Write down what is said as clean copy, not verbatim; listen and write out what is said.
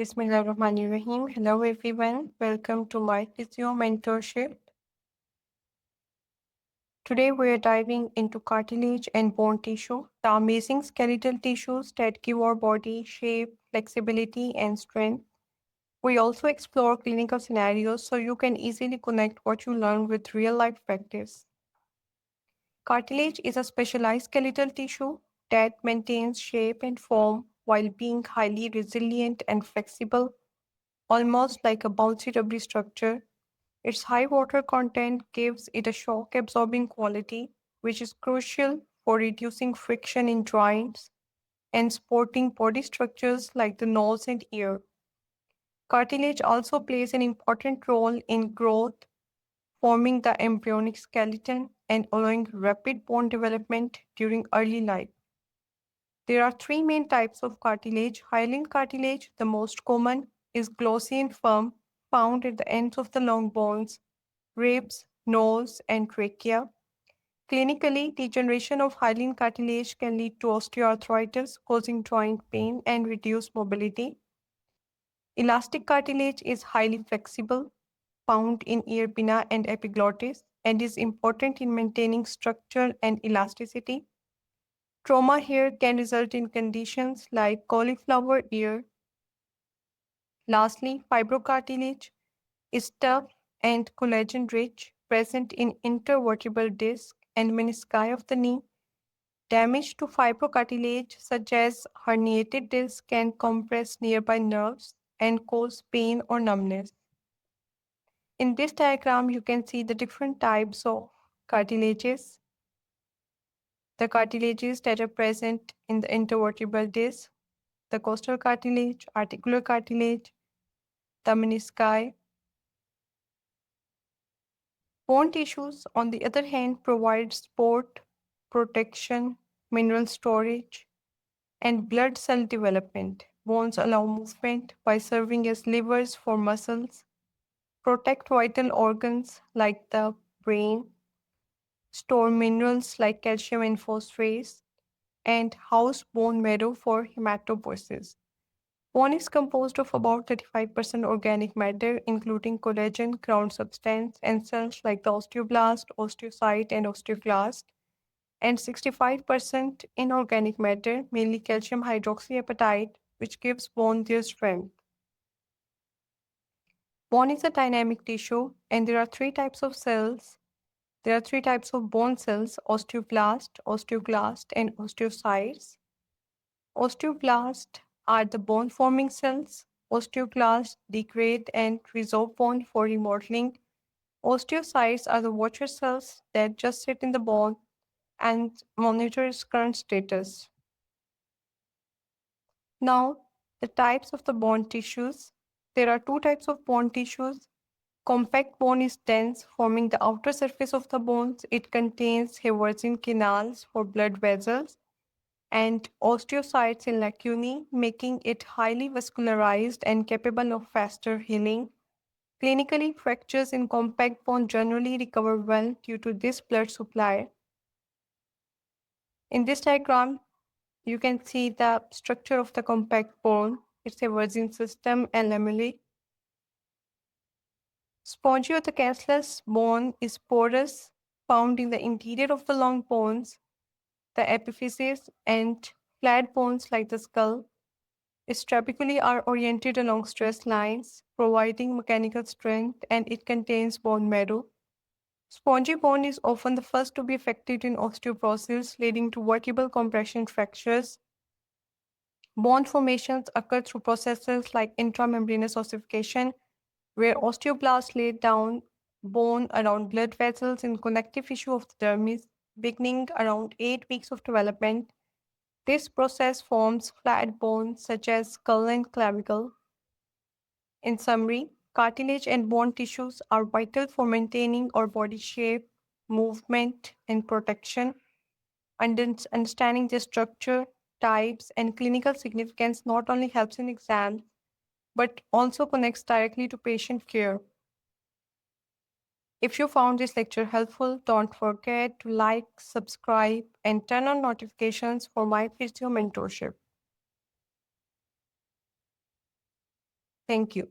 Bismillahirrahmanirrahim. Hello everyone. Welcome to MyPhysio mentorship. Today we are diving into cartilage and bone tissue, the amazing skeletal tissues that give our body shape, flexibility, and strength. We also explore clinical scenarios so you can easily connect what you learn with real life practice. Cartilage is a specialized skeletal tissue that maintains shape and form while being highly resilient and flexible, almost like a bouncy rubbery structure. Its high water content gives it a shock absorbing quality, which is crucial for reducing friction in joints and supporting body structures like the nose and ear. Cartilage also plays an important role in growth, forming the embryonic skeleton and allowing rapid bone development during early life. There are three main types of cartilage. Hyaline cartilage, the most common, is glossy and firm, found at the ends of the long bones, ribs, nose, and trachea. Clinically, degeneration of hyaline cartilage can lead to osteoarthritis, causing joint pain and reduced mobility. Elastic cartilage is highly flexible, found in ear pinna and epiglottis, and is important in maintaining structure and elasticity. Trauma here can result in conditions like cauliflower ear. Lastly, fibrocartilage is tough and collagen rich, present in intervertebral disc and menisci of the knee. Damage to fibrocartilage, such as herniated disc, can compress nearby nerves and cause pain or numbness. In this diagram, you can see the different types of cartilages. The cartilages that are present in the intervertebral disc, the costal cartilage, articular cartilage, the menisci. Bone tissues, on the other hand, provide support, protection, mineral storage, and blood cell development. Bones allow movement by serving as levers for muscles, protect vital organs like the brain, store minerals like calcium and phosphorus, and house bone marrow for hematopoiesis. Bone is composed of about 35% organic matter, including collagen, ground substance, and cells like the osteoblast, osteocyte, and osteoclast, and 65% inorganic matter, mainly calcium hydroxyapatite, which gives bone their strength. Bone is a dynamic tissue, and there are three types of cells. There are three types of bone cells: osteoblast, osteoclast, and osteocytes. Osteoblasts are the bone forming cells. Osteoclasts degrade and resorb bone for remodeling. Osteocytes are the watcher cells that just sit in the bone and monitor its current status. Now, the types of the bone tissues. There are two types of bone tissues. Compact bone is dense, forming the outer surface of the bones. It contains haversine canals for blood vessels and osteocytes in lacunae, making it highly vascularized and capable of faster healing. Clinically, fractures in compact bone generally recover well due to this blood supply. In this diagram, you can see the structure of the compact bone. It's a virgin system and lamellae. Spongiothecalculus bone is porous, found in the interior of the long bones, the epiphysis, and flat bones like the skull. Its trabeculae are oriented along stress lines, providing mechanical strength, and it contains bone marrow. Spongy bone is often the first to be affected in osteoporosis, leading to vertebral compression fractures. Bone formations occur through processes like intramembranous ossification, where osteoblasts lay down bone around blood vessels in connective tissue of the dermis, beginning around 8 weeks of development. This process forms flat bones such as skull and clavicle. In summary, cartilage and bone tissues are vital for maintaining our body shape, movement, and protection. Understanding their structure, types, and clinical significance not only helps in exams, but also connects directly to patient care. If you found this lecture helpful, don't forget to like, subscribe, and turn on notifications for my physio mentorship. Thank you.